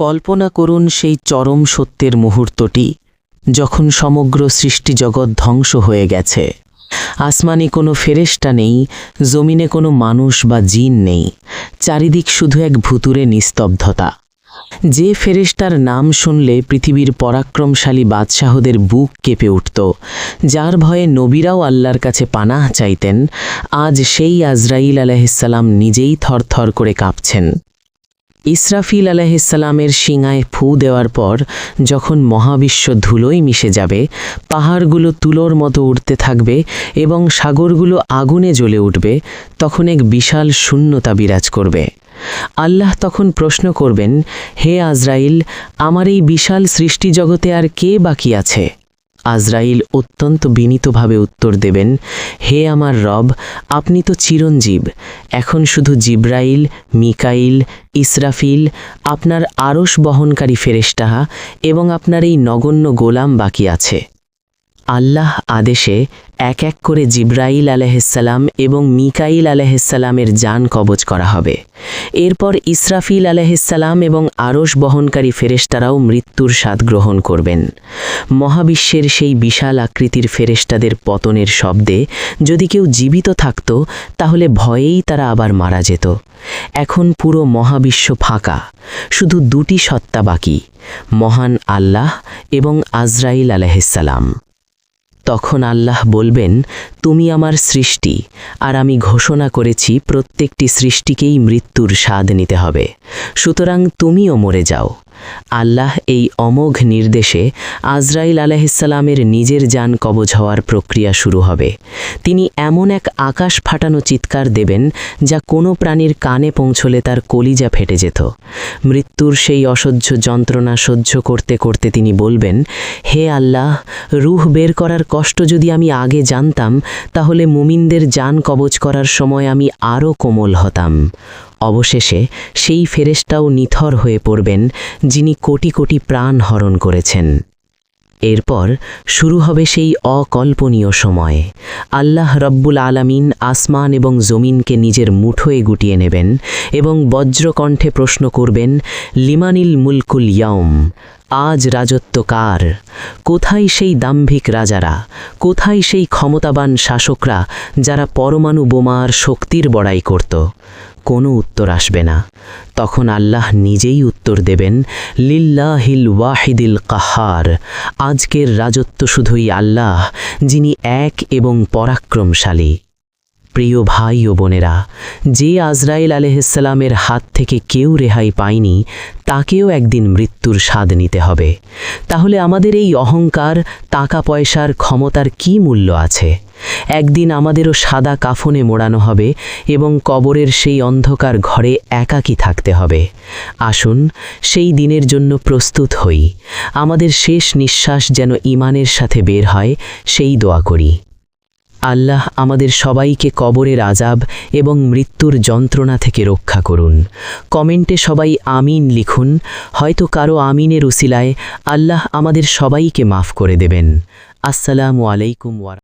কল্পনা করুন সেই চরম সত্যের মুহূর্তটি, যখন সমগ্র সৃষ্টিজগৎ ধ্বংস হয়ে গেছে। আসমানে কোনো ফেরেশতা নেই, জমিনে কোনো মানুষ বা জিন নেই, চারিদিক শুধু এক ভুতুরে নিস্তব্ধতা। যে ফেরেশতার নাম শুনলে পৃথিবীর পরাক্রমশালী বাদশাহদের বুক কেঁপে উঠত, যার ভয়ে নবীরাও আল্লাহর কাছে পানাহ চাইতেন, আজ সেই আজরাইল আলাইহিসসালাম নিজেই থরথর করে কাঁপছেন। ইসরাফিল আলাইহিসসালামের শিঙায় ফু দেওয়ার পর যখন মহাবিশ্ব ধুলোয় মিশে যাবে, পাহাড়গুলো তুলোর মতো উঠতে থাকবে এবং সাগরগুলো আগুনে জ্বলে উঠবে, তখন এক বিশাল শূন্যতা বিরাজ করবে। আল্লাহ তখন প্রশ্ন করবেন, হে আজরাইল, আমার এই বিশাল সৃষ্টিজগতে আর কে বাকি আছে? আজরাইল অত্যন্ত বিনীতভাবে উত্তর দেবেন, হে আমার রব, আপনি তো চিরঞ্জীব। এখন শুধু জিব্রাইল, মিকাইল, ইসরাফিল, আপনার আরশ বহনকারী ফেরেশতা এবং আপনার এই নগণ্য গোলাম বাকি আছে। আল্লাহ আদেশে এক এক করে জিব্রাইল আলাইহিসসালাম এবং মিকাইল আলাইহিসসালামের জান কবজ করা হবে। এরপর ইসরাফিল আলাইহিসসালাম এবং আরশ বহনকারী ফেরেশতারাও মৃত্যুর স্বাদ গ্রহণ করবেন। মহাবিশ্বের সেই বিশাল আকৃতির ফেরেশতাদের পতনের শব্দে যদি কেউ জীবিত থাকত, তাহলে ভয়েই তারা আবার মারা যেত। এখন পুরো মহাবিশ্ব ফাঁকা, শুধু দুটি সত্তা বাকি, মহান আল্লাহ এবং আজরাইল আলাইহিসসালাম। তখন আল্লাহ বলবেন, তুমি আমার সৃষ্টি, আর আমি ঘোষণা করেছি প্রত্যেকটি সৃষ্টিকেই মৃত্যুর স্বাদ নিতে হবে, সুতরাং তুমিও মরে যাও। আল্লাহ এই অমোঘ নির্দেশে আজরাইল আলাইহিসসালামের নিজের জান কবজ হওয়ার প্রক্রিয়া শুরু হবে। তিনি এমন এক আকাশ ফাটানো চিৎকার দেবেন, যা কোনো প্রাণীর কানে পৌঁছলে তার কলিজা ফেটে যেত। মৃত্যুর সেই অসহ্য যন্ত্রণা সহ্য করতে করতে তিনি বলবেন, হে আল্লাহ, রূহ বের করার কষ্ট যদি আমি আগে জানতাম, তাহলে মুমিনদের জান কবজ করার সময় আমি আরও কোমল হতাম। অবশেষে সেই ফেরেশতাও নিথর হয়ে পড়বেন, যিনি কোটি কোটি প্রাণ হরণ করেছেন। এরপর শুরু হবে সেই অকল্পনীয় সময়। আল্লাহ রব্বুল আলামিন আসমান এবং জমিনকে নিজের মুঠোয় গুটিয়ে নেবেন এবং বজ্রকণ্ঠে প্রশ্ন করবেন, লিমানিল মুলকুল ইয়াউম, আজ রাজত্ব কার? কোথায় সেই দাম্ভিক রাজারা? কোথায় সেই ক্ষমতাবান শাসকরা যারা পরমাণু বোমার শক্তির বড়াই করত? কোনো উত্তর আসবে না। তখন আল্লাহ নিজেই উত্তর দেবেন, লিল্লাহিল ওয়াহিদিল কাহার, আজকের রাজত্ব শুধুই আল্লাহ, যিনি এক এবং পরাক্রমশালী। প্রিয় ভাই ও বোনেরা, যে আজরাইল আলাইহিসসালামের হাত থেকে কেউ রেহাই পায়নি, তাকেও একদিন মৃত্যুর স্বাদ নিতে হবে। তাহলে আমাদের এই অহংকার, টাকা পয়সার, ক্ষমতার কি মূল্য আছে? একদিন আমাদেরও সাদা কাফনে মোড়ানো হবে এবং কবরের সেই অন্ধকার ঘরে একাকী থাকতে হবে। আসুন সেই দিনের জন্য প্রস্তুত হই। আমাদের শেষ নিঃশ্বাস যেন ঈমানের সাথে বের হয়, সেই দোয়া করি। আল্লাহ আমাদের সবাইকে কবরের আযাব এবং মৃত্যুর যন্ত্রণা থেকে রক্ষা করুন। কমেন্টে সবাই আমিন লিখুন। হয়তো কারো আমিনের উসিলায় আল্লাহ আমাদের সবাইকে মাফ করে দেবেন। আসসালামু আলাইকুম ওয়া